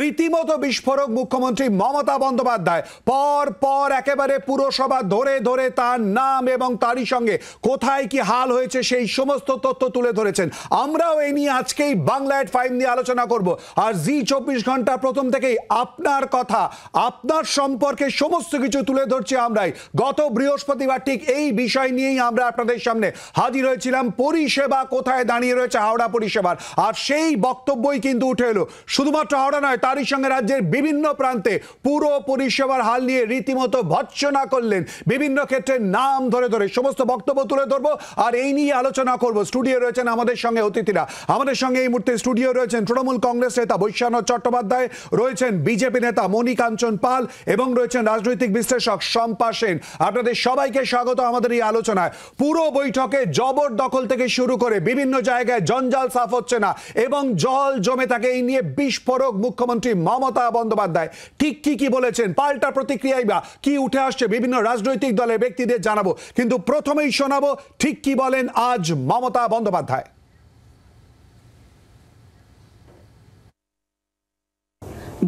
রীতিমতো বিস্ফোরক মুখ্যমন্ত্রী মমতা বন্দ্যোপাধ্যায় পর পর একেবারে পুরসভা ধরে ধরে তার নাম এবং তারই সঙ্গে কোথায় কি হাল হয়েছে সেই সমস্ত তথ্য তুলে ধরেছেন। আমরাও এই নিয়ে আজকেই বাংলা এট 5 নিয়ে আলোচনা করব। আর জি 24 ঘন্টা প্রথম থেকেই আপনার কথা, আপনার সম্পর্কে সমস্ত কিছু তুলে ধরছি আমরাই। গত বৃহস্পতিবার ঠিক এই বিষয় নিয়েই আমরা আপনাদের সামনে হাজির হয়েছিলাম। পরিষেবা কোথায় দাঁড়িয়ে রয়েছে হাওড়া পরিষেবার, আর সেই বক্তব্যই কিন্তু উঠে এলো। শুধুমাত্র হাওড়া নয়, তারই সঙ্গে রাজ্যের বিভিন্ন প্রান্তে পুরো পরিষেবার হাল নিয়ে রীতিমতো ভৎসনা করলেন। বিভিন্ন ক্ষেত্রে নাম ধরে ধরে সমস্ত বক্তব্য তুলে ধরবো আর এই নিয়ে আলোচনা করব। স্টুডিও রয়েছেন আমাদের সঙ্গে অতিথিরা। আমাদের সঙ্গে এই মুহূর্তে স্টুডিও রয়েছেন তৃণমূল কংগ্রেস নেতা বৈশ্বনাথ চট্টোপাধ্যায়, রয়েছেন বিজেপি নেতা মণি কাঞ্চন পাল এবং রয়েছেন রাজনৈতিক বিশ্লেষক শম্পা সেন। আপনাদের সবাইকে স্বাগত আমাদের এই আলোচনায়। পুরো বৈঠকে জবরদখল থেকে শুরু করে বিভিন্ন জায়গায় জঞ্জাল সাফ হচ্ছে না এবং জল জমে থাকে, এই নিয়ে বিস্ফোরক মুখ্যমন্ত্রী মমতা বন্দ্যোপাধ্যায় ঠিক কি বলেছেন, পাল্টা প্রতিক্রিয়াই বা কি উঠে আসছে বিভিন্ন রাজনৈতিক দলের ব্যক্তিদের জানাবো। কিন্তু প্রথমেই শোনাবো ঠিক কি বলেন আজ মমতা বন্দ্যোপাধ্যায়।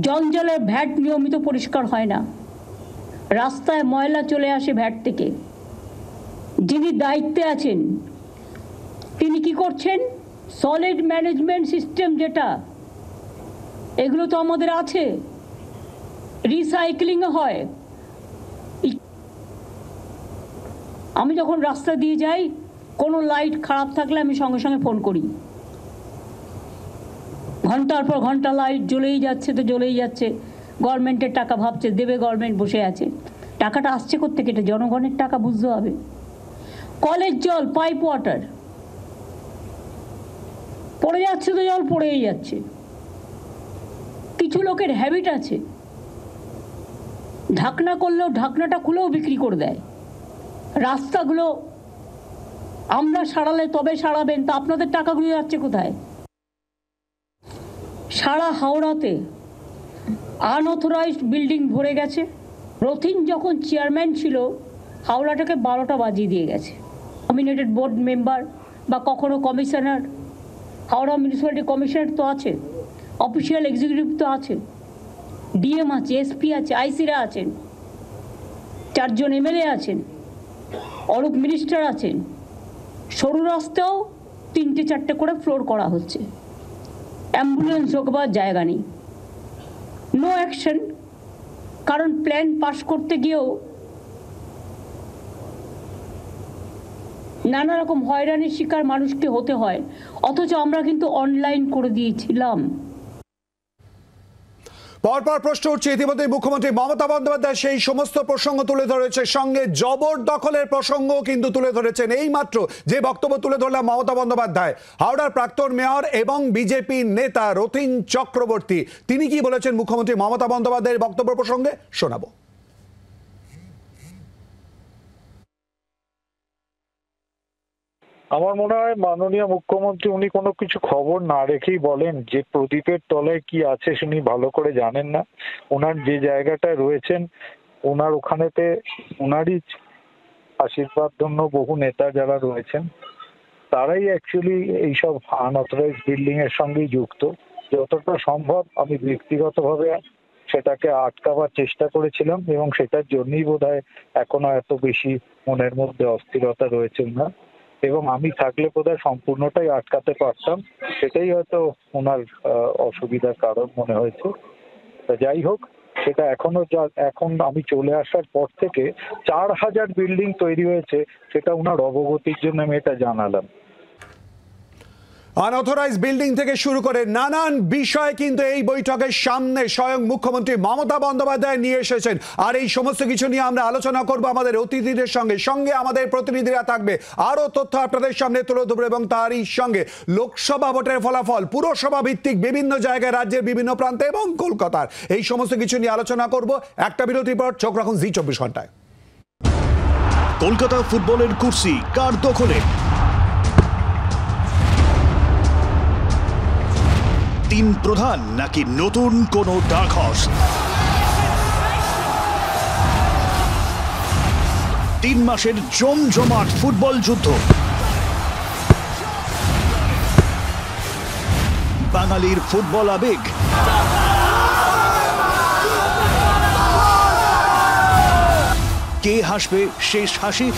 জঞ্জালের ভ্যাট নিয়মিত পরিষ্কার হয় না, রাস্তায় ময়লা চলে আসে ভ্যাট থেকে। যিনি দায়িত্বে আছেন তিনি কি করছেন? সলিড ম্যানেজমেন্ট সিস্টেম যেটা, এগুলো তো আমাদের আছে, রিসাইক্লিং হয়। আমি যখন রাস্তা দিয়ে যাই, কোনো লাইট খারাপ থাকলে আমি সঙ্গে সঙ্গে ফোন করি। ঘন্টার পর ঘন্টা লাইট জ্বলেই যাচ্ছে তো জ্বলেই যাচ্ছে। গভর্নমেন্টের টাকা ভাবছে দেবে, গভর্নমেন্ট বসে আছে। টাকাটা আসছে কোত্থেকে? এটা জনগণের টাকা, বুঝতে হবে। কলের জল, পাইপ ওয়াটার পড়ে যাচ্ছে তো জল পড়েই যাচ্ছে। কিছু লোকের হ্যাবিট আছে, ঢাকনা করলেও ঢাকনাটা খুলেও বিক্রি করে দেয়। রাস্তাগুলো আমরা সারালে তবে সারাবেন, তা আপনাদের টাকাগুলো যাচ্ছে কোথায়? সারা হাওড়াতে আনঅথরাইজড বিল্ডিং ভরে গেছে। রথিন যখন চেয়ারম্যান ছিল, হাওড়াটাকে 12টা বাজিয়ে দিয়ে গেছে। নমিনেটেড বোর্ড মেম্বার বা কখনো কমিশনার, হাওড়া মিউনিসিপ্যালিটি কমিশনার তো আছে, অফিসিয়াল এক্সিকিউটিভ তো আছে, ডিএম আছে, এসপি আছে, আইসিরা আছেন, 4 জন এমএলএ আছেন, অরূপ মিনিস্টার আছেন। সরু রাস্তাও 3টে-4টে করে ফ্লোর করা হচ্ছে। অ্যাম্বুলেন্স ঢোকবার জায়গা নেই, নো অ্যাকশন। কারণ প্ল্যান পাস করতে গিয়েও নানা রকম হয়রানির শিকার মানুষকে হতে হয়, অথচ আমরা কিন্তু অনলাইন করে দিয়েছিলাম। পরপর প্রশ্ন উঠছে, ইতিমধ্যে মুখ্যমন্ত্রী মমতা বন্দ্যোপাধ্যায় সেই সমস্ত প্রসঙ্গ তুলে ধরেছে, সঙ্গে জবরদখলের প্রসঙ্গ কিন্তু তুলে ধরেছেন। এই মাত্র যে বক্তব্য তুলে ধরলাম মমতা বন্দ্যোপাধ্যায়, হাওড়ার প্রাক্তন মেয়র এবং বিজেপি নেতা রথিন চক্রবর্তী তিনি কি বলেছেন মুখ্যমন্ত্রী মমতা বন্দ্যোপাধ্যায়ের বক্তব্য প্রসঙ্গে শোনাবো। আমার মনে হয় মাননীয় মুখ্যমন্ত্রী উনি কোনো কিছু খবর না রেখেই বলেন যে প্রদীপের তলায় কি আছে উনি ভালো করে জানেন না। ওনার যে জায়গাটায় রয়েছেন, ওনার ওখানেতে ওনারই আশীর্বাদ জন্য বহু নেতা যারা রয়েছেন তারাই অ্যাকচুয়ালি এইসব আনঅথরাইজড বিল্ডিং এর সঙ্গেই যুক্ত। যতটা সম্ভব আমি ব্যক্তিগতভাবে সেটাকে আটকাবার চেষ্টা করেছিলাম এবং সেটার জন্যই বোধহয় এখনো এত বেশি মনের মধ্যে অস্থিরতা রয়েছে না, এবং আমি থাকলে বোধহয় সম্পূর্ণটাই আটকাতে পারতাম। সেটাই হয়তো ওনার অসুবিধার কারণ মনে হয়েছে। যাই হোক, সেটা এখন আমি চলে আসার পর থেকে 4000 বিল্ডিং তৈরি হয়েছে, সেটা ওনার অবগতির জন্য আমি এটা জানালাম। আনঅথরাইজড বিল্ডিং থেকে শুরু করে নানান বিষয় কিন্তু এই বৈঠকের সামনে স্বয়ং মুখ্যমন্ত্রী মমতা বন্দ্যোপাধ্যায় নিয়ে এসেছেন। আর এই সমস্ত কিছু নিয়ে আমরা আলোচনা করব আমাদের অতিথিদের সঙ্গে। সঙ্গে আমাদের প্রতিনিধিরা থাকবে, আরও তথ্য আপনাদের সামনে তুলে ধরবে এবং তারই সঙ্গে লোকসভা ভোটের ফলাফল, পুরসভা ভিত্তিক বিভিন্ন জায়গায় রাজ্যের বিভিন্ন প্রান্তে এবং কলকাতার এই সমস্ত কিছু নিয়ে আলোচনা করব। একটা বিরতির পর চোখ রাখুন জি 24 ঘন্টায়। কলকাতা ফুটবলের কুর্সি কার দখলে? 3 প্রধান নাকি নতুন কোন ডার্ক হর্স? 3 মাসের জমজমাট ফুটবল যুদ্ধ, বাঙালির ফুটবল আবেগ কে হাসবে শেষ হাসি?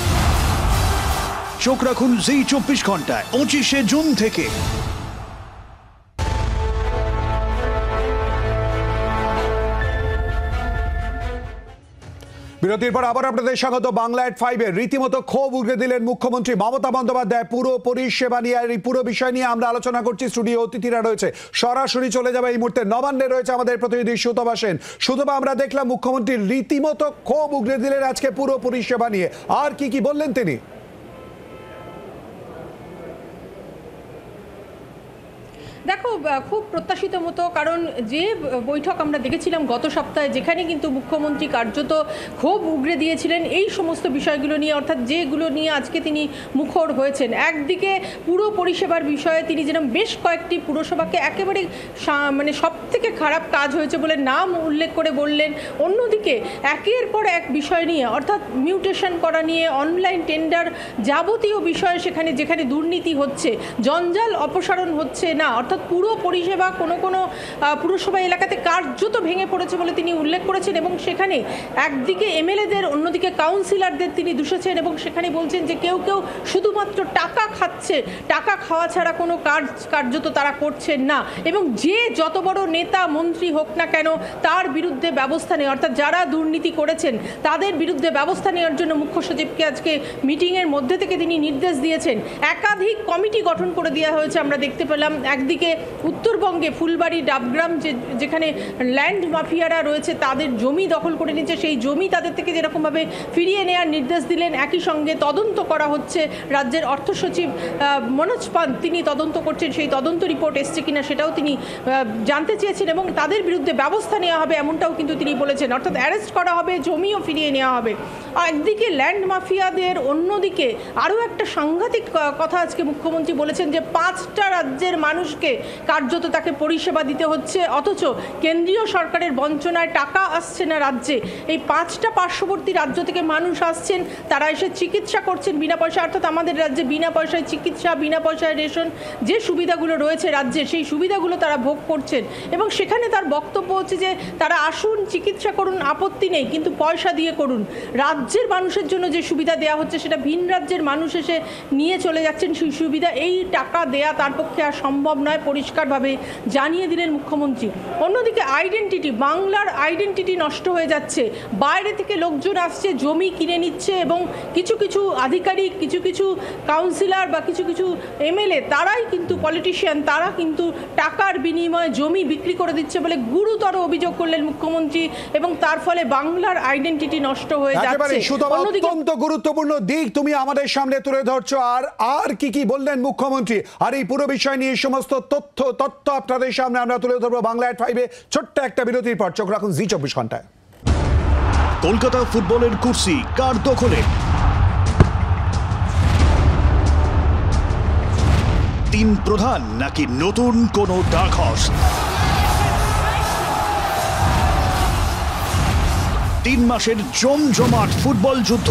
চোখ রাখুন জি24 ঘন্টায় 25শে জুন থেকে। বিরতির পর আবার আপনাদের স্বাগত। বাংলা এট 5-এ রীতিমতো ক্ষোভ উগরে দিলেন মুখ্যমন্ত্রী মমতা বন্দ্যোপাধ্যায়। পুরো পরিষেবা নিয়ে আর এই পুরো বিষয় নিয়ে আমরা আলোচনা করছি। স্টুডিও অতিথিরা রয়েছে, সরাসরি চলে যাবে এই মুহূর্তে নবান্নে রয়েছে আমাদের প্রতিনিধি সুতপা সেন। সুতপা, আমরা দেখলাম মুখ্যমন্ত্রী রীতিমতো ক্ষোভ উগরে দিলেন আজকে পুরো পরিষেবা নিয়ে, আর কি বললেন তিনি? দেখো, খুব প্রত্যাশিত মতো, কারণ যে বৈঠক আমরা দেখেছিলাম গত সপ্তাহে, যেখানে কিন্তু মুখ্যমন্ত্রী কার্যত ক্ষোভ উগরে দিয়েছিলেন এই সমস্ত বিষয়গুলো নিয়ে, অর্থাৎ যেগুলো নিয়ে আজকে তিনি মুখর হয়েছেন। একদিকে পুরো পরিষেবার বিষয়ে তিনি যেরকম বেশ কয়েকটি পুরসভাকে একেবারে মানে সব থেকে খারাপ কাজ হয়েছে বলে নাম উল্লেখ করে বললেন, অন্যদিকে একের পর এক বিষয় নিয়ে, অর্থাৎ মিউটেশন করা নিয়ে, অনলাইন টেন্ডার যাবতীয় বিষয় সেখানে যেখানে দুর্নীতি হচ্ছে, জঞ্জাল অপসারণ হচ্ছে না, অর্থাৎ পুরো পরিষেবা কোনো পুরসভা এলাকাতে কার্যত ভেঙে পড়েছে বলে তিনি উল্লেখ করেছেন। এবং সেখানে একদিকে এমএলএদের, অন্যদিকে কাউন্সিলরদের তিনি দুষেছেন এবং সেখানে বলছেন যে কেউ শুধুমাত্র টাকা খাচ্ছে, টাকা খাওয়া ছাড়া কোনো কার্যত তারা করছেন না, এবং যে যত বড় নেতা মন্ত্রী হোক না কেন তার বিরুদ্ধে ব্যবস্থা নেই, অর্থাৎ যারা দুর্নীতি করেছেন তাদের বিরুদ্ধে ব্যবস্থা নেওয়ার জন্য মুখ্য সচিবকে আজকে মিটিংয়ের মধ্যে থেকে তিনি নির্দেশ দিয়েছেন। একাধিক কমিটি গঠন করে দেওয়া হয়েছে আমরা দেখতে পেলাম। একদিকে উত্তরবঙ্গে ফুলবাড়ি, ডাবগ্রাম, যেখানে ল্যান্ড মাফিয়ারা রয়েছে তাদের জমি দখল করে নিচ্ছে, সেই জমি তাদের থেকে যেরকমভাবে ফিরিয়ে নেওয়ার নির্দেশ দিলেন। একই সঙ্গে তদন্ত করা হচ্ছে, রাজ্যের অর্থ সচিব মনোজ পান্ত তিনি তদন্ত করছেন, সেই তদন্ত রিপোর্ট এসছে কিনা সেটাও তিনি জানতে চেয়েছেন এবং তাদের বিরুদ্ধে ব্যবস্থা নেওয়া হবে এমনটাও কিন্তু তিনি বলেছেন, অর্থাৎ অ্যারেস্ট করা হবে, জমিও ফিরিয়ে নেওয়া হবে। একদিকে ল্যান্ড মাফিয়াদের, অন্যদিকে আরও একটা সাংঘাতিক কথা আজকে মুখ্যমন্ত্রী বলেছেন যে 5টা রাজ্যের মানুষকে কার্যত তাকে পরিষেবা দিতে হচ্ছে, অথচ কেন্দ্রীয় সরকারের বঞ্চনায় টাকা আসছে না রাজ্যে। এই 5টা পার্শ্ববর্তী রাজ্য থেকে মানুষ আসছেন, তারা এসে চিকিৎসা করছেন বিনা পয়সা, অর্থাৎ আমাদের রাজ্যে বিনা পয়সায় চিকিৎসা, বিনা পয়সায় রেশন, যে সুবিধাগুলো রয়েছে রাজ্যে সেই সুবিধাগুলো তারা ভোগ করছেন। এবং সেখানে তার বক্তব্য হচ্ছে যে তারা আসুন, চিকিৎসা করুন, আপত্তি নেই, কিন্তু পয়সা দিয়ে করুন। রাজ্যের মানুষের জন্য যে সুবিধা দেওয়া হচ্ছে সেটা ভিন রাজ্যের মানুষ এসে নিয়ে চলে যাচ্ছেন, সেই সুবিধা এই টাকা দেয়া তার পক্ষে আর সম্ভব নয়, পরিষ্কারভাবে জানিয়ে দিলেন মুখ্যমন্ত্রী। অন্যদিকে আইডেন্টিটি, বাংলার আইডেন্টিটি নষ্ট হয়ে যাচ্ছে, বাইরে থেকে লোকজন আসছে, জমি কিনে নিচ্ছে এবং কিছু আধিকারিক, কিছু কাউন্সিলর বা কিছু এমএলএ তারাই কিন্তু পলিটিশিয়ান, তারা কিন্তু টাকার বিনিময়ে জমি বিক্রি করে দিচ্ছে বলে গুরুতর অভিযোগ করলেন মুখ্যমন্ত্রী, এবং তার ফলে বাংলার আইডেন্টিটি নষ্ট হয়ে যাচ্ছে। অত্যন্ত গুরুত্বপূর্ণ দিক তুমি আমাদের সামনে তুলে ধরছো। আর কি বললেন মুখ্যমন্ত্রী, আর এই পুরো বিষয় নিয়ে সমস্ত তথ্য আপনাদের সামনে আমরা তুলে ধরবো বাংলা এট 5-এ ছোট্ট একটা বিরতির পর। চোখ রাখুন জি24 ঘন্টায়। কলকাতা ফুটবলের কুর্সি কার দখলে? 3 প্রধান নাকি নতুন কোন ডার্ক হর্স? 3 মাসের জমজমাট ফুটবল যুদ্ধ,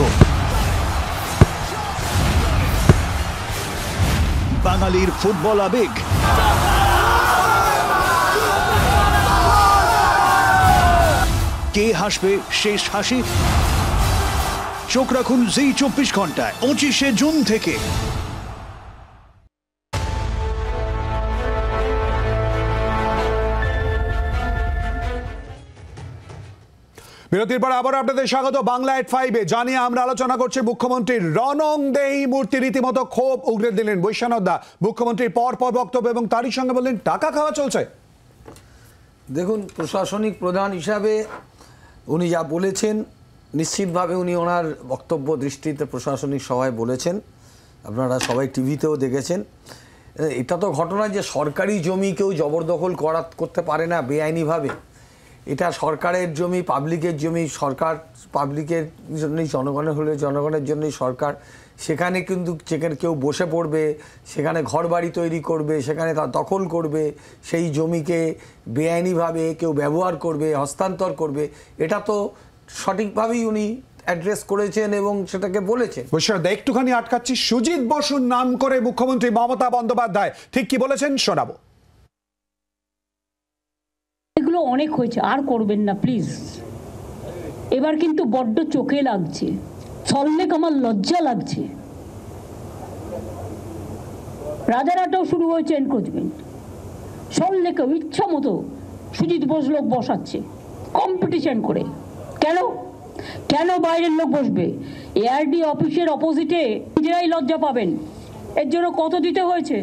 বাঙালির ফুটবল আবেগ, কে হাসবে শেষ হাসি? চোখ রাখুন জি24 ঘন্টায় 25শে জুন থেকে। বিরতির পর আবার আপনাদের স্বাগত বাংলা এট 5-এ। জানিয়ে আমরা আলোচনা করছি মুখ্যমন্ত্রীর রণংদেহী মূর্তি রীতিমতো ক্ষোভ উগরে দিলেন বৈশ্বনাথদা। মুখ্যমন্ত্রীর পর বক্তব্য এবং তারই সঙ্গে বললেন টাকা খাওয়া চলছে। দেখুন, প্রশাসনিক প্রধান হিসাবে উনি যা বলেছেন, নিশ্চিতভাবে উনি ওনার বক্তব্য দৃষ্টিতে প্রশাসনিক সভায় বলেছেন, আপনারা সবাই টিভিতেও দেখেছেন। এটা তো ঘটনা যে সরকারি জমি কেউ জবরদখল করতে পারে না বেআইনিভাবে। এটা সরকারের জমি, পাবলিকের জমি, সরকার পাবলিকের জন্যই, জনগণের হলে জনগণের জন্যই সরকার। সেখানে কিন্তু যেখানে কেউ বসে পড়বে, সেখানে ঘরবাড়ি তৈরি করবে, সেখানে তা দখল করবে, সেই জমিকে বেআইনিভাবে কেউ ব্যবহার করবে, হস্তান্তর করবে, এটা তো সঠিকভাবেই উনি অ্যাড্রেস করেছেন এবং সেটাকে বলেছেন। একটুখানি আটকাচ্ছি, সুজিত বসুর নাম করে মুখ্যমন্ত্রী মমতা বন্দ্যোপাধ্যায় ঠিক কি বলেছেন শোনাবো। এগুলো অনেক হয়েছে, আর করবেন না প্লিজ। এবার এবার কিন্তু বড্ড চোখে লাগছে, সল্টলেক আমার লজ্জা লাগছে। রাজারহাটেও শুরু হয়েছে এনক্রোচমেন্ট, সল্টলেকেও ইচ্ছা মতো সুজিত বোস লোক বসাচ্ছে কম্পিটিশন করে। কেন কেন বাইরের লোক বসবে? এআরডি অফিসের অপোজিটে নিজেরাই লজ্জা পাবেন। এর জন্য কত দিতে হয়েছে?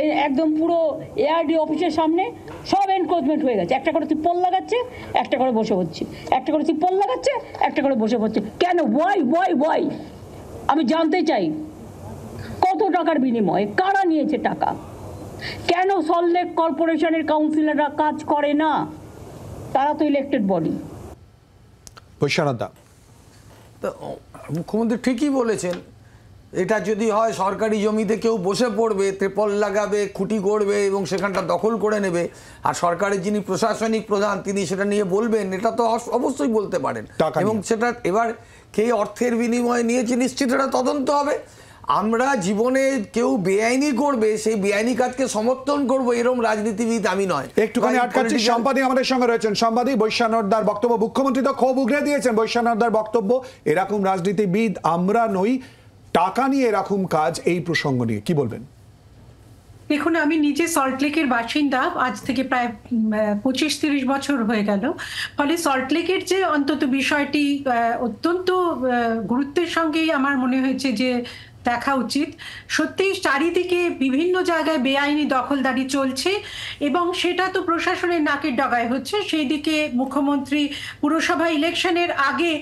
এই একদম পুরো এআরডি অফিসের সামনে সব এনক্রোচমেন্ট হয়ে গেছে। একটা করে তিপ্পল লাগাচ্ছে, একটা করে বসে হচ্ছে, একটা করে তিপ্পল লাগাচ্ছে, একটা করে বসে হচ্ছে। কেন? ওয়াই? আমি জানতে চাই কত টাকার বিনিময়ে কারা নিয়েছে টাকা? কেন সল্টলেক কর্পোরেশনের কাউন্সিলররা কাজ করে না? তারা তো ইলেক্টেড বডি। বৈশ্বনাথদা, তো মুখ্যমন্ত্রী ঠিকই বলেছেন, এটা যদি হয় সরকারি জমিতে কেউ বসে পড়বে, ত্রিপল লাগাবে, খুঁটি করবে এবং সেখানটা দখল করে নেবে, আর সরকারের যিনি প্রশাসনিক প্রধান তিনি সেটা নিয়ে বলবেন, এটা তো অবশ্যই বলতে পারেন। এবং সেটা এবার কে অর্থের বিনিময়ে নিয়েছে নিশ্চিত এটা তদন্ত হবে। আমরা জীবনে কেউ বেআইনি করবে সেই বেআইনি কাজকে সমর্থন করবো এরকম রাজনীতিবিদ আমি নয়। একটুখানি আটকাচ্ছি, সাংবাদিক আমাদের সঙ্গে রয়েছেন। সাংবাদিক, বৈশ্বনাথদার বক্তব্য, মুখ্যমন্ত্রী তো ক্ষোভ উগরে দিয়েছেন। বৈশ্বনাথদার বক্তব্য, এরকম রাজনীতিবিদ আমরা নই, টাকা নিয়ে এরকম কাজ, এই প্রসঙ্গ নিয়ে কি বলবেন? দেখুন, আমি নিজে সল্টলেকের বাসিন্দা, আজ থেকে প্রায় 25-30 বছর হয়ে গেল। ফলে সল্টলেকের যে অন্তত বিষয়টি অত্যন্ত গুরুত্বের সঙ্গেই আমার মনে হয়েছে যে দেখা উচিত। সত্যিই চারিদিকে বিভিন্ন জায়গায় বেআইনি দখলদারি চলছে এবং সেটা তো প্রশাসনের নাকের ডগায় হচ্ছে। সেই দিকে মুখ্যমন্ত্রী পুরসভা ইলেকশনের আগে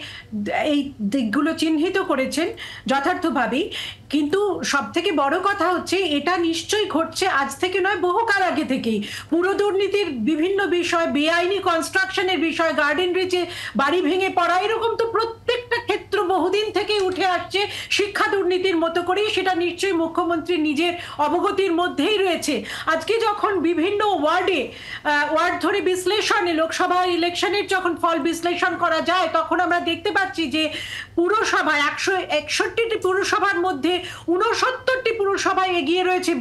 এই দিকগুলো চিহ্নিত করেছেন যথার্থভাবেই। কিন্তু সব থেকে বড় কথা হচ্ছে এটা নিশ্চয়ই ঘটছে আজ থেকে নয়, বহুকাল আগে থেকেই। পুরো দুর্নীতির বিভিন্ন বিষয়, বেআইনি কনস্ট্রাকশনের বিষয়, গার্ডেন রিচে বাড়ি ভেঙে পড়া, এরকম তো প্রত্যেকটা ক্ষেত্র বহুদিন থেকেই উঠে আসছে শিক্ষা দুর্নীতির মতো করেই। সেটা নিশ্চয়ই মুখ্যমন্ত্রী নিজের অবগতির মধ্যেই রয়েছে। আজকে যখন বিভিন্ন ওয়ার্ড ধরে বিশ্লেষণে, লোকসভা ইলেকশনের যখন ফল বিশ্লেষণ করা যায়, তখন আমরা দেখতে পাচ্ছি যে পুরসভায় 161টি পুরসভার মধ্যে 69টি পুরসভায় এগিয়ে রয়েছে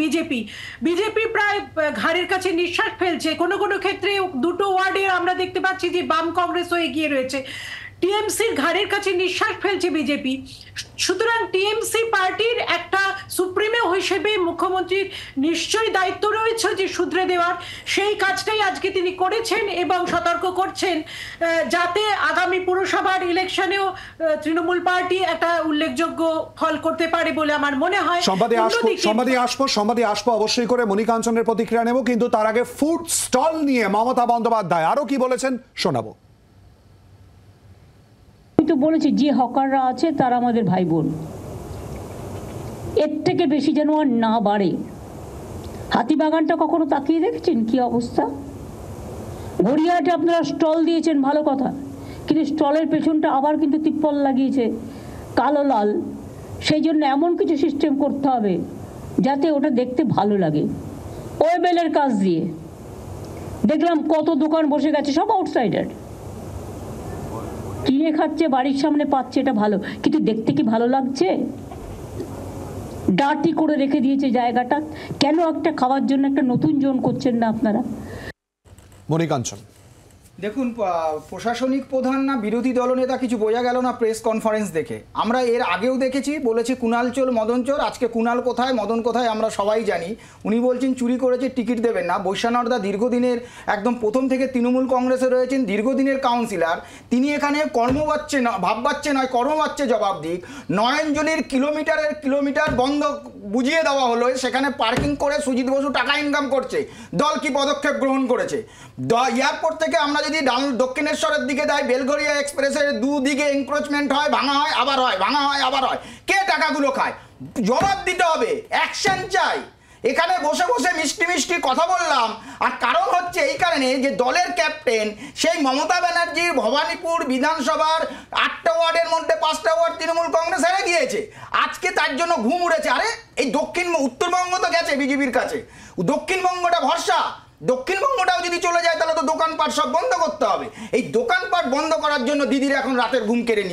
বিজেপি প্রায় ঘাড়ের কাছে নিঃশ্বাস ফেলছে। কোনো কোনো ক্ষেত্রে দুটো ওয়ার্ডে আমরা দেখতে পাচ্ছি যে বাম কংগ্রেসও এগিয়ে রয়েছে। টিএমসির ঘাড়ের কাছে নিঃশ্বাস ফেলছে বিজেপি। সুতরাং টিএমসি পার্টির একটা সুপ্রিমো হিসেবে মুখ্যমন্ত্রীর নিশ্চয়ই দায়িত্ব রয়েছে যে শুধরে দেওয়ার। সেই কাজটাই আজকে তিনি করেছেন এবং সতর্ক করছেন যাতে আগামী পুরসভার ইলেকশনেও তৃণমূল পার্টি একটা উল্লেখযোগ্য ফল করতে পারে বলে আমার মনে হয়। সম্বাদী আসবো অবশ্যই করে, মনিকাঞ্চনের প্রতিক্রিয়া নেব, কিন্তু তার আগে ফুড স্টল নিয়ে মমতা বন্দ্যোপাধ্যায় আরো কি বলেছেন শোনাবো। তো বলেছি যে হকাররা আছে তারা আমাদের ভাই বোন, এর থেকে বেশি যেন আর না বাড়ে। হাতিবাগানটা কখনো তাকিয়ে দেখেছেন কি অবস্থা? গড়িয়াহাটে আপনারা স্টল দিয়েছেন, ভালো কথা, কিন্তু স্টলের পেছনটা আবার কিন্তু তিপ্পল লাগিয়েছে কালো লাল। সেই জন্য এমন কিছু সিস্টেম করতে হবে যাতে ওটা দেখতে ভালো লাগে। ওয়েবেলের কাজ দিয়ে দেখলাম কত দোকান বসে গেছে, সব আউটসাইডার, কিনে খাচ্ছে, বাড়ির সামনে পাচ্ছে, এটা ভালো, কিন্তু দেখতে কি ভালো লাগছে? ডার্টি করে রেখে দিয়েছে জায়গাটা। কেন একটা খাওয়ার জন্য একটা নতুন জোন করছেন না আপনারা? মনিকাঞ্চন, দেখুন, প্রশাসনিক প্রধান না বিরোধী দলনেতা কিছু বোঝা গেল না প্রেস কনফারেন্স দেখে। আমরা এর আগেও দেখেছি, বলেছি কুণাল চোর মদন চোর, আজকে কুণাল কোথায় মদন কোথায় আমরা সবাই জানি। উনি বলছেন চুরি করেছে টিকিট দেবেন না। বৈশ্বনাথদা দীর্ঘদিনের, একদম প্রথম থেকে তৃণমূল কংগ্রেসে রয়েছেন, দীর্ঘদিনের কাউন্সিলর, তিনি এখানে ভাববাচ্চে নয় কর্মবাচ্চে জবাব দিক। নয়নজলির কিলোমিটার বন্ধ বুঝিয়ে দেওয়া হলো, সেখানে পার্কিং করে সুজিত বসু টাকা ইনকাম করছে। দল কি পদক্ষেপ গ্রহণ করেছে? এয়ারপোর্ট থেকে আমরা যদি দক্ষিণেশ্বরের দিকে যাই, বেলঘরিয়া এক্সপ্রেসের দুদিকে এনক্রোচমেন্ট হয়, ভাঙা হয় আবার হয়, ভাঙা হয় আবার হয়। কে টাকাগুলো খায়? জবাব দিতে হবে, অ্যাকশন চাই। এখানে বসে বসে মিষ্টি কথা বললাম, আর কারণ হচ্ছে এই কারণে যে দলের ক্যাপ্টেন সেই মমতা ব্যানার্জির ভবানীপুর বিধানসভার 8টা ওয়ার্ডের মধ্যে 5টা ওয়ার্ড তৃণমূল কংগ্রেস হেরে গিয়েছে। আজকে তার জন্য ঘুম উড়েছে। আরে এই উত্তরবঙ্গ তো গেছে বিজেপির কাছে, দক্ষিণবঙ্গটা ভরসা। দক্ষিণবঙ্গটাও যদি চলে যায় তাহলে তো দোকানপাট সব বন্ধ করতে হবে। এই দোকানপাট বন্ধ করার জন্য দিদির এখন রাতের ঘুম কেড়ে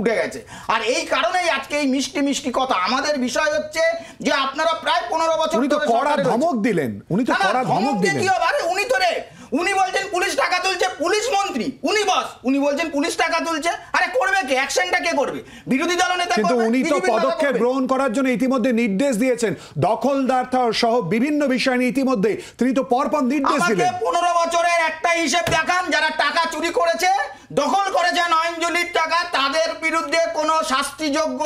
উঠে গেছে। আর এই কারণেই আজকে এই মিষ্টি কথা। আমাদের বিষয় হচ্ছে যে আপনারা প্রায় 15 বছর উনি তো কড়া ধমক দিলেন, উনি তো কড়া ধমক দিলেন। উনি বলছেন পুলিশ টাকা তুলছে, পুলিশ মন্ত্রী, উনি বস, উনি বলছেন পুলিশ টাকা তুলছে। আরে করবে কে? অ্যাকশনটা কে করবে? বিরোধী দলনেতা। কিন্তু উনি তো পদক্ষেপ গ্রহণ করার জন্য ইতিমধ্যে নির্দেশ দিয়েছেন, দখলদার সহ বিভিন্ন বিষয় নিয়ে ইতিমধ্যে তিনি তো পরপর নির্দেশ দিলেন। 15 বছরের একটা হিসেব দেখান, যারা টাকা চুরি করেছে, দখল করেছে আইনজীবীর টাকা, তাদের বিরুদ্ধে কোনো শাস্তিযোগ্য।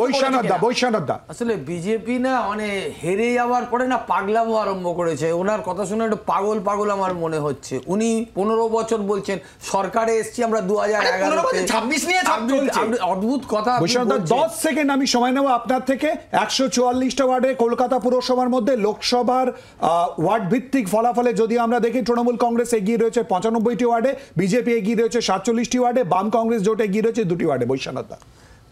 বৈশ্বনাথ দা আসলে বিজেপি না মানে হেরে যাওয়ার পরে না পাগলামো আরম্ভ করেছে। ওনার কথা শুনে একটু পাগল পাগল আমার মনে হচ্ছে। উনি 15 বছর বলছেন সরকারে এসছি আমরা 2011-তে, 26 নিয়ে অদ্ভুত কথা। বৈশ্বনাথ দা 10 সেকেন্ড আমি সময় নেব আপনার থেকে। 144টা ওয়ার্ডে কলকাতা পুরসভার মধ্যে লোকসভার ওয়ার্ড ভিত্তিক ফলাফলে যদি আমরা দেখি, তৃণমূল কংগ্রেস এগিয়ে রয়েছে 95টি ওয়ার্ডে, বিজেপি এগিয়ে রয়েছে 47টি ওয়ার্ডে, বাম কংগ্রেস জোট এগিয়ে রয়েছে 2টি ওয়ার্ডে। বৈশ্বনাথ দা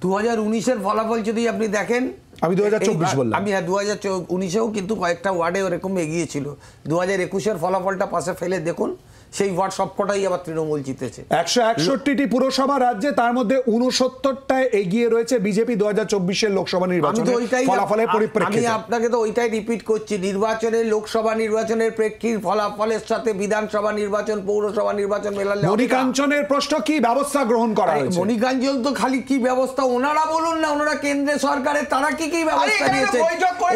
2019-এর ফলাফল যদি আপনি দেখেন, আমি 2024 বললাম, আমি 2019-এও কিন্তু কয়েকটা ওয়ার্ডে ওরকম এগিয়েছিল। 2021-এর ফলাফলটা পাশে ফেলে দেখুন, সেই ওয়ার্ড সবকটাই আবার তৃণমূল জিতেছে। 161টি পুরসভা রাজ্যে, তার মধ্যে 69টায় এগিয়ে রয়েছে বিজেপি 2024-এর লোকসভা নির্বাচনের ফলাফলের পরিপ্রেক্ষিতে। আমি আপনাকে তো ওইটাই রিপিট করছি, নির্বাচনের লোকসভা নির্বাচনের প্রেক্ষিত ফলাফলের সাথে বিধানসভা নির্বাচন, পৌরসভা নির্বাচন মেলালে। মণিকাঞ্চনের প্রশ্ন, কি ব্যবস্থা গ্রহণ করা হয়েছে? মণিকাঞ্চন তো খালি কি ব্যবস্থা, ওনারা বলুন না, ওনারা কেন্দ্রের সরকারের তারা কি কি ব্যবস্থা নিয়েছে?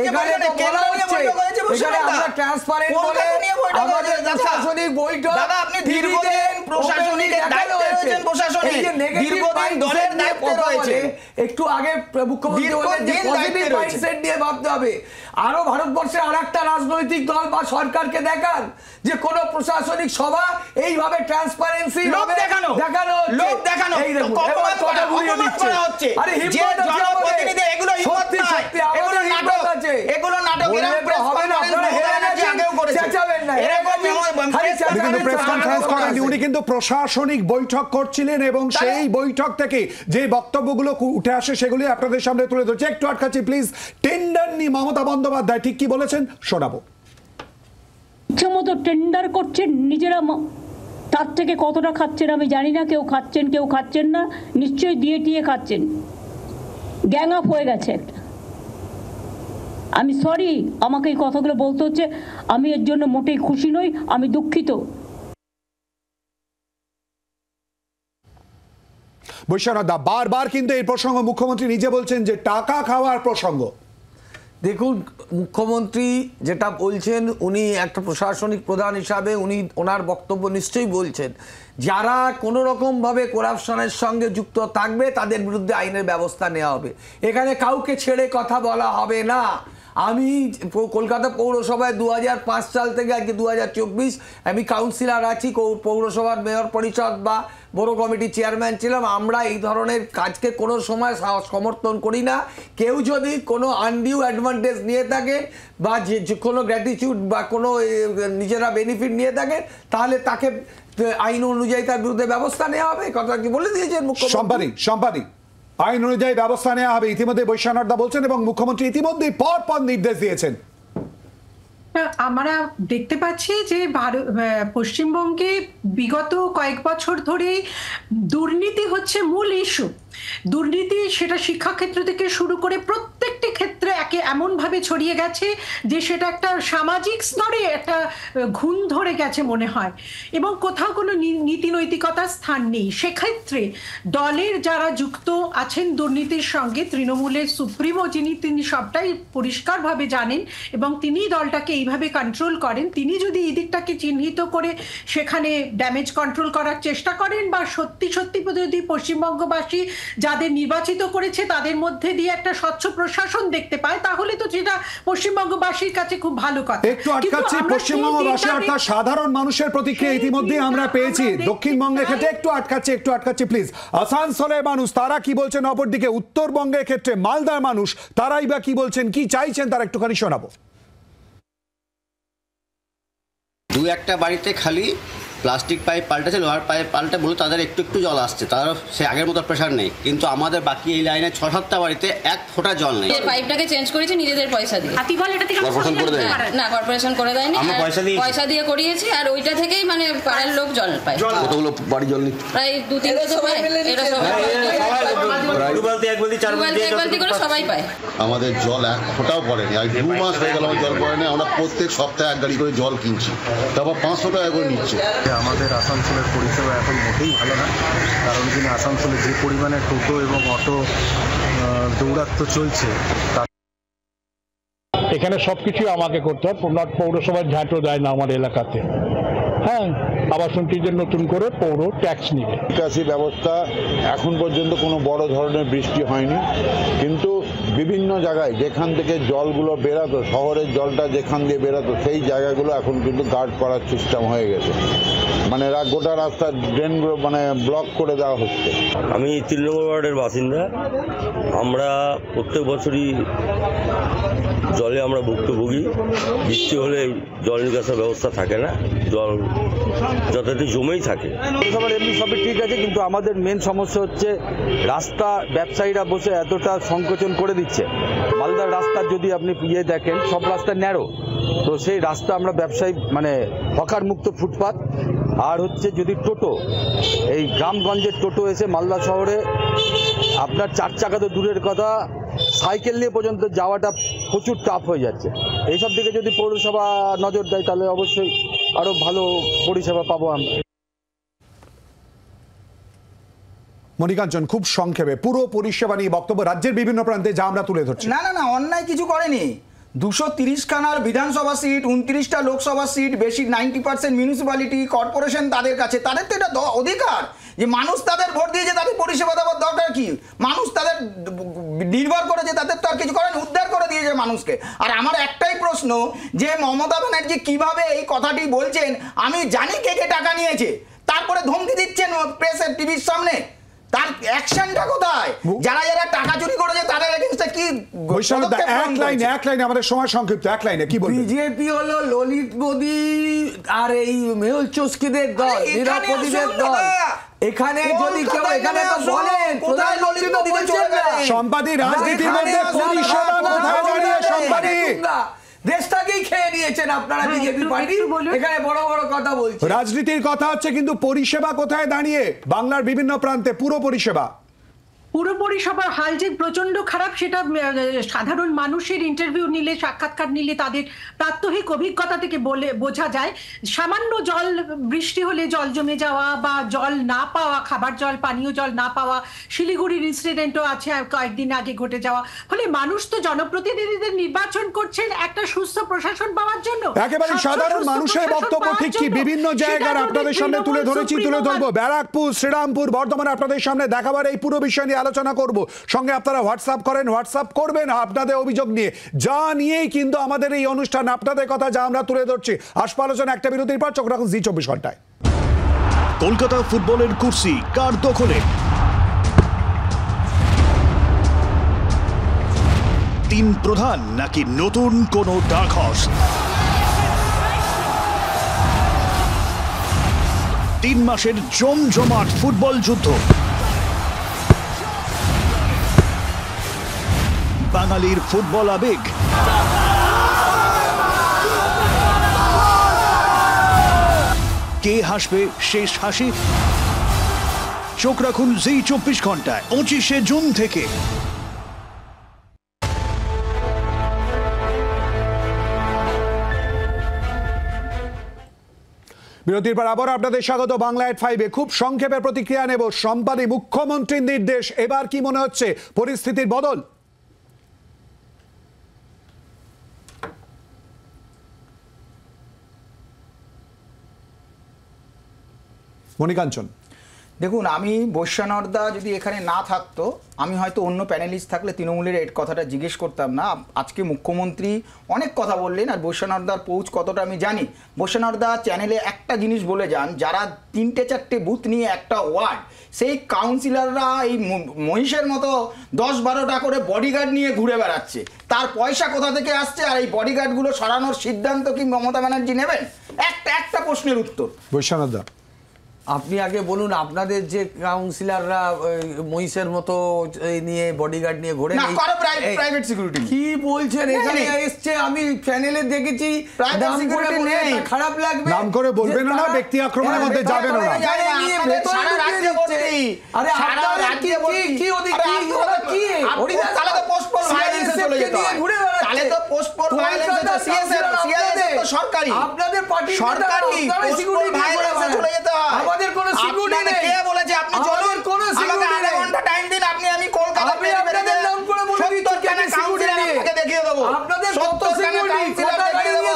এখানে তো বলা হচ্ছে এখানে আমরা ট্রান্সপারেন্ট বলে আমাদের প্রশাসনিক বৈঠক। আপনি দীর্ঘদিন প্রশাসনিক দায়িত্বে রয়েছেন, প্রশাসনিক দীর্ঘদিন দলের দায়িত্বে রয়েছে। একটু আগে মুখ্যমন্ত্রী বলেন যে পজিটিভ মাইন্ডসেট নিয়ে ভাবতে হবে। আরো ভারতবর্ষের আরেকটা রাজনৈতিক দল বা সরকারকে দেখান যে কোন প্রশাসনিক সভা এইভাবে ট্রান্সপারেন্সি লোক দেখানো এই দেখুন এবার কথা ঘুরিয়ে দিচ্ছে। আরে হিম্মত জনপ্রতিনিধি এগুলো হিম্মত সত্যি এগুলো নাটক আছে, এগুলো নাটক। এরা হবে না, আপনারা হেরে গেছেন, আগেও করেছেন, চেঁচাবেন না। প্রেস কনফারেন্স করেননি, উনি কিন্তু প্রশাসনিক বৈঠক করছিলেন এবং সেই বৈঠক থেকে যে বক্তব্যগুলো উঠে আসে সেগুলি আপনাদের সামনে তুলে ধরছে। একটু আটকাচ্ছি প্লিজ। টেন্ডার নিয়ে মমতা বন্দ্যোপাধ্যায় ঠিক কি বলেছেন শোনাবো। ইচ্ছে মতো টেন্ডার করছেন নিজেরা, তার থেকে কতটা খাচ্ছেন আমি জানি না। কেউ খাচ্ছেন, কেউ খাচ্ছেন না, নিশ্চয়ই দিয়ে টিয়ে খাচ্ছেন। গ্যাং আপ হয়ে গেছে। আমি সরি, আমাকে এই কথাগুলো বলতে হচ্ছে, আমি এর জন্য মোটেই খুশি নই, আমি দুঃখিত। বৈশ্বনাথ দা বারবার কিন্তু এই প্রসঙ্গ মুখ্যমন্ত্রী নিজে বলছেন যে টাকা খাওয়ার প্রসঙ্গ। দেখুন মুখ্যমন্ত্রী যেটা বলছেন, উনি একটা প্রশাসনিক প্রধান হিসাবে উনি ওনার বক্তব্য নিশ্চয়ই বলছেন যারা কোনো রকমভাবে করাপশনের সঙ্গে যুক্ত থাকবে তাদের বিরুদ্ধে আইনের ব্যবস্থা নেওয়া হবে। এখানে কাউকে ছেড়ে কথা বলা হবে না। আমি কলকাতা পৌরসভায় 2005 সাল থেকে আজকে 2024 আমি কাউন্সিলর আছি, পৌরসভার মেয়র পরিষদ বা বড় কমিটির চেয়ারম্যান ছিলাম। আমরা এই ধরনের কাজকে কোনো সময় সমর্থন করি না। কেউ যদি কোনো আনডিউ অ্যাডভান্টেজ নিয়ে থাকে বা যে কোনো গ্র্যাটিটিউড বা কোনো নিজেরা বেনিফিট নিয়ে থাকে, তাহলে তাকে আইন অনুযায়ী তার বিরুদ্ধে ব্যবস্থা নেওয়া হবে। কথা কি বলে দিয়েছেন মুখ্যমন্ত্রী? সম্পাদী আইন অনুযায়ী ব্যবস্থা নেওয়া হবে ইতিমধ্যে বৈশ্বনাথ দা বলছেন এবং মুখ্যমন্ত্রী ইতিমধ্যেই পর নির্দেশ দিয়েছেন। আমরা দেখতে পাচ্ছি যে পশ্চিমবঙ্গে বিগত কয়েক বছর ধরে দুর্নীতি হচ্ছে মূল ইস্যু। দুর্নীতি সেটা শিক্ষাক্ষেত্র থেকে শুরু করে প্রত্যেকটি ক্ষেত্রে একে এমনভাবে ছড়িয়ে গেছে যে সেটা একটা সামাজিক স্তরে একটা ঘুণ ধরে গেছে মনে হয়, এবং কোথাও কোনো নীতি নৈতিকতার স্থান নেই। সেক্ষেত্রে দলের যারা যুক্ত আছেন দুর্নীতির সঙ্গে, তৃণমূলের সুপ্রিমো যিনি, তিনি সবটাই পরিষ্কারভাবে জানেন এবং তিনি দলটাকে এইভাবে কন্ট্রোল করেন। তিনি যদি এই দিকটাকে চিহ্নিত করে সেখানে ড্যামেজ কন্ট্রোল করার চেষ্টা করেন বা সত্যি সত্যি যদি পশ্চিমবঙ্গবাসী যাদের নির্বাচিত করেছে তাদের মধ্যে দিয়ে একটা স্বচ্ছ প্রশাসন দেখতে পায়, তাহলে তো যেটা পশ্চিমবঙ্গবাসীর কাছে খুব ভালো কথা। একটু আটকাচ্ছি, পশ্চিমবঙ্গবাসী অর্থাৎ সাধারণ মানুষের প্রতিক্রিয়া ইতিমধ্যে আমরা পেয়েছি। দক্ষিণবঙ্গের ক্ষেত্রে একটু আটকাচ্ছি প্লিজ। আসানসোলের মানুষ তারা কি বলছেন, অপরদিকে উত্তরবঙ্গের ক্ষেত্রে মালদার মানুষ তারাই বা কি বলছেন, কি চাইছেন, তারা একটুখানি শোনাবো। দু একটা বাড়িতে খালি প্লাস্টিক পাইপ পাল্টেছে, লোহার পাইপ পাল্টে বলে তাদের একটু একটু জল আসছে, তাদের সে আগের মতো প্রেশার নেই। কিন্তু আমাদের বাকি এই লাইনে 6-7টা বাড়িতে এক ফোঁটা জল নেই। পাইপটাকে চেঞ্জ করেছে নিজেদের পয়সা দিয়ে। কর্পোরেশন করে দেয় না, কর্পোরেশন করে দেয়নি, আমরা পয়সা দিয়ে করিয়েছি। আর ওইটা থেকেই মানে পাড়ার লোক জল পায়। কতগুলো বাড়ি জল নিচ্ছে? প্রায় 2-3 সবাই, এটা সবাই এক বালতি করে সবাই পায়। আমাদের জল এক ফোঁটাও পড়েনি। আজ 2 মাস হয়ে গেল আমার জল পড়েনি। আমরা প্রত্যেক সপ্তাহে 1 গাড়ি করে জল কিনছি, তারপর 500 টাকা করে নিচ্ছে। আমাদের আসানসোলের পরিষেবা এখন মোটেই ভালো না, কারণ কিনা আসানসোলে যে পরিমাণে টোটো এবং অটো দৌরাত্ম্য চলছে এখানে সবকিছু আমাকে করতে হয়। পৌরসভার ঝাঁটও দেয় না আমার এলাকাতে। হ্যাঁ, আবার শুনছি যে নতুন করে পৌর ট্যাক্স নিবে। নিকাশি ব্যবস্থা এখন পর্যন্ত কোনো বড় ধরনের বৃষ্টি হয়নি, কিন্তু বিভিন্ন জায়গায় যেখান থেকে জলগুলো বেরাতো, শহরের জলটা যেখান দিয়ে বেরাতো, সেই জায়গাগুলো এখন কিন্তু গার্ড করার সিস্টেম হয়ে গেছে। মানে গোটা রাস্তার ড্রেনগুলো মানে ব্লক করে দেওয়া হচ্ছে। আমি 3 নম্বর ওয়ার্ডের বাসিন্দা। আমরা প্রত্যেক বছরই জলে আমরা ভুক্তভোগী। বৃষ্টি হলে জল নিকাশের ব্যবস্থা থাকে না, জল যথাযথ জমেই থাকে। পৌরসভার এমনি সবই ঠিক আছে, কিন্তু আমাদের মেন সমস্যা হচ্ছে রাস্তা। ব্যবসায়ীরা বসে এতটা সংকোচন করে দিচ্ছে। মালদার রাস্তার যদি আপনি দেখেন, সব রাস্তা ন্যারো, তো সেই রাস্তা আমরা ব্যবসায়ী মানে হকার মুক্ত ফুটপাত। আর হচ্ছে যদি টোটো, এই গ্রামগঞ্জের টোটো এসে মালদা শহরে আপনার 4 চাকা তো দূরের কথা, সাইকেল নিয়ে পর্যন্ত যাওয়াটা প্রচুর টাফ হয়ে যাচ্ছে। এইসব দিকে যদি পৌরসভা নজর দেয় তাহলে অবশ্যই আরো ভালো পরিষেবা পাবো আমরা। মনিকাঞ্চন, খুব সংক্ষেপে পুরো পরিষেবা নিয়ে বক্তব্য রাজ্যের বিভিন্ন প্রান্তে যা আমরা তুলে ধরছি। না না না, অন্যায় কিছু করেনি। 230খানার বিধানসভা সিট, 29টা লোকসভা সিট, বেশি 90% মিউনিসিপ্যালিটি কর্পোরেশন তাদের কাছে। তাদের তো এটা অধিকার যে মানুষ তাদের ভোট দিয়েছে, তাদের পরিষেবা দেওয়ার দরকার কি? মানুষ তাদের নির্ভর করেছে, তাদের তো আর কিছু করেন, উদ্ধার করে দিয়েছে মানুষকে। আর আমার একটাই প্রশ্ন যে মমতা ব্যানার্জি কিভাবে এই কথাটি বলছেন, আমি জানি কে কে টাকা নিয়েছে, তারপরে ধমকি দিচ্ছেন প্রেসের টিভির সামনে। তার অ্যাকশনটা কোথায়? যারা যারা টাকা চুরি করেছে তাদের এগেইনস্টে কি? এক লাইনে আমাদের সময় সংক্ষিপ্ত, এক লাইনে কি বলবেন? বিজেপি হলো ললিত মোদি আর এই মেহুল চস্কিদের দল, নিরাপদীদের দল। এখানে যদি কেউ এখানে তো বলেন কোথায় ললিত মোদি সম্পাদী রাজনীতির মধ্যে পরিষেবা কোথায় দাঁড়িয়ে? সম্পাদী দেশটাকেই খেয়ে নিয়েছেন আপনারা বিজেপি পার্টি, এখানে বড় বড় কথা বলছেন। রাজনীতির কথা হচ্ছে, কিন্তু পরিষেবা কোথায় দাঁড়িয়ে বাংলার বিভিন্ন প্রান্তে? পুরো পরিষেবা, পুরো পরিষেবার হাল যে প্রচন্ড খারাপ, সেটা সাধারণ মানুষের ইন্টারভিউ নিলে, সাক্ষাৎকার নিলে তাদের প্রাত্যহিক অভিজ্ঞতা থেকে বোঝা যায়। সামান্য জল বৃষ্টি হলে জল জমে যাওয়া বা জল না পাওয়া, খাবার জল, পানীয় জল না পাওয়া, শিলিগুড়ির ইনসিডেন্টও আছে কয়েকদিন আগে ঘটে যাওয়া। ফলে মানুষ তো জনপ্রতিনিধিদের নির্বাচন করছেন একটা সুস্থ প্রশাসন পাওয়ার জন্য। একেবারে সাধারণ মানুষের বক্তব্য ঠিক কি বিভিন্ন জায়গার আপনাদের সামনে তুলে ধরেছি, তুলে ধরবো। ব্যারাকপুর, শ্রীরামপুর, বর্ধমানে আপনাদের সামনে দেখাবার এই পুরো বিষয় নিয়ে আলোচনা করব। সঙ্গে আপনারা হোয়াটসঅ্যাপ করেন, হোয়াটসঅ্যাপ করবেন আপনাদের অভিযোগ নিয়ে, যা নিয়েই কিন্তু আমাদের এই অনুষ্ঠান, আপনাদের কথা যা আমরা তুলে ধরছি। আসবো আলোচনা একটা বিরতির পর। চোখ রাখুন জি 24 ঘন্টায়। কলকাতা ফুটবলের কুর্সি কার দখলে? 3 প্রধান নাকি নতুন কোনো ডার্ক হর্স? 3 মাসের জমজমাট ফুটবল যুদ্ধ। বাঙালির ফুটবল আবেগ। কে হাসবে শেষ হাসি? চোখ রাখুন জি 24 ঘন্টায় 25শে জুন থেকে। বিরতির পর আবার আপনাদের স্বাগত বাংলা এট 5-এ। খুব সংক্ষেপে প্রতিক্রিয়া নেব। সম্পাদী, মুখ্যমন্ত্রীর নির্দেশ, এবার কি মনে হচ্ছে পরিস্থিতির বদল? মনিকাঞ্চন, দেখুন, আমি বৈশ্বনাথদা যদি এখানে না থাকতো, আমি হয়তো অন্য প্যানেলিস্ট থাকলে তৃণমূলের এই কথাটা জিজ্ঞেস করতাম না। আজকে মুখ্যমন্ত্রী অনেক কথা বললেন, আর বৈশ্বনাথদার পৌঁছ কতটা আমি জানি। বৈশ্বনাথদা চ্যানেলে একটা জিনিস বলে যান, যারা 3-4টে বুথ নিয়ে একটা ওয়ার্ড, সেই কাউন্সিলররা এই মহিষের মতো 10-12টা করে বডিগার্ড নিয়ে ঘুরে বেড়াচ্ছে। তার পয়সা কোথা থেকে আসছে? আর এই বডিগার্ডগুলো সরানোর সিদ্ধান্ত কি মমতা ব্যানার্জি নেবেন? একটা প্রশ্নের উত্তর। বৈশ্বনাথদা, আপনি আগে বলুন, আপনাদের যে কাউন্সিলররা মহিষের মতো নিয়ে বডিগার্ড নিয়ে ঘোরে, প্রাইভেট সিকিউরিটি কি বলছেন? এখানে এসছে, আমি চ্যানেলে দেখেছি, খারাপ লাগবে, নাম করে বলবেন না, ব্যক্তি আক্রমণের মধ্যে যাবেন না। আরে সারা রাজ্যে কি ওদিকে কি তাহলে তো পোস্টপোন ভায়োলেন্সে চলে যেত, তাহলে তো পোস্টপোন ভায়োলেন্সে সিএসএফ তো সরকারি, আপনাদের পার্টি সরকারি সিকিউরিটি ভায়োলেন্সে চলে যেত। আমাদের কোনো সিকিউরিটি নেই। কে বলেছে? আপনি চলুন, কোনো সিকিউরিটি নেই। আধা ঘন্টা টাইম দিন, আপনি কলকাতা পেরে আপনাদের নাম করে বলে দিন তো কেন সিকিউরিটি নেই, আপনাকে দেখিয়ে দেব। আপনাদের কত সিকিউরিটি কথা দেখিয়ে দেব।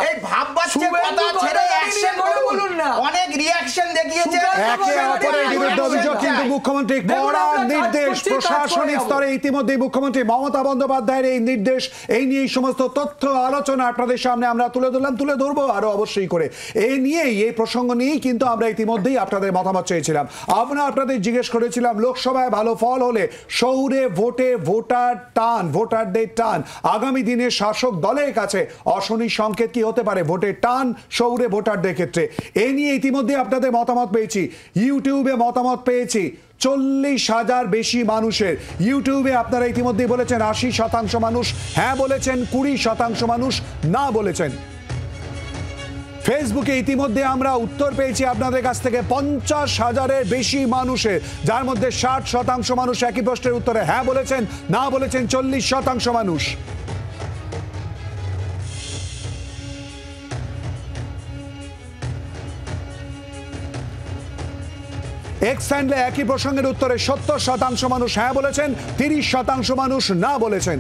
এই ভাববাচ্চে কথা ছেড়ে অ্যাকশন বলুন না। অনেক রিঅ্যাকশন দেখিয়েছে। একে অপরের বিরুদ্ধে অভিযোগ, কিন্তু মুখ্যমন্ত্রী কড়া নির্দেশ প্রশাসনিক স্তরে। ইতিমধ্যে মুখ্যমন্ত্রী মমতা বন্দ্যোপাধ্যায়ের এই নির্দেশ, এই নিয়ে সমস্ত তথ্য আলোচনা আপনাদের সামনে আমরা তুলে ধরলাম, তুলে ধরবো আরো অবশ্যই করে। এই নিয়েই, এই প্রসঙ্গ নিয়েই কিন্তু আমরা ইতিমধ্যেই আপনাদের মতামত চেয়েছিলাম। আমরা আপনাদের জিজ্ঞেস করেছিলাম, লোকসভায় ভালো ফল হলে শহুরে ভোটে ভোটারদের টান আগামী দিনে শাসক দলের কাছে অশনি সংকেত কি হতে পারে? ভোটের টান শহুরে ভোটারদের ক্ষেত্রে, এই নিয়ে ইতিমধ্যে আপনাদের মতামত পেয়েছি। ইউটিউবে মতামত পেয়েছি 40,000 বেশি মানুষের। ইউটিউবে আপনারা ইতিমধ্যে বলেছেন 80% মানুষ হ্যাঁ বলেছেন, 20% মানুষ না বলেছেন। ফেসবুকে ইতিমধ্যে আমরা উত্তর পেয়েছি আপনাদের কাছ থেকে 50,000-এর বেশি মানুষের, যার মধ্যে 60% মানুষ একই প্রশ্নের উত্তরে হ্যাঁ বলেছেন, না বলেছেন 40% মানুষ। এক্স হ্যান্ডলে একই প্রসঙ্গের উত্তরে 70% মানুষ হ্যাঁ বলেছেন, 30% মানুষ না বলেছেন।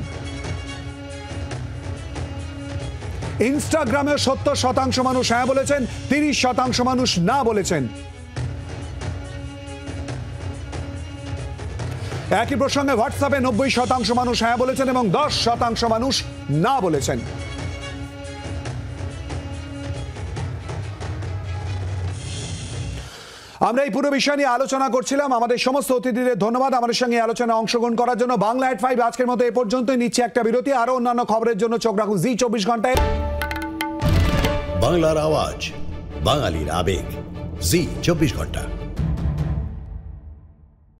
ইনস্টাগ্রামে 70% মানুষ হ্যাঁ বলেছেন, 30% মানুষ না বলেছেন। একই প্রসঙ্গে হোয়াটসঅ্যাপে 90% মানুষ হ্যাঁ বলেছেন এবং 10% মানুষ না বলেছেন। আমরা এই পুরো বিষয় নিয়ে আলোচনা করছিলাম। আমাদের সমস্ত অতিথিদের ধন্যবাদ আমাদের সঙ্গে আলোচনায় অংশগ্রহণ করার জন্য। বাংলা এট 5 আজকের মতো এ পর্যন্তই, নিচ্ছে একটা বিরতি। আরো অন্যান্য খবরের জন্য চোখ রাখুন জি 24 ঘন্টায়। বাংলার আওয়াজ, বাঙালির আবেগ, জি 24 ঘন্টা।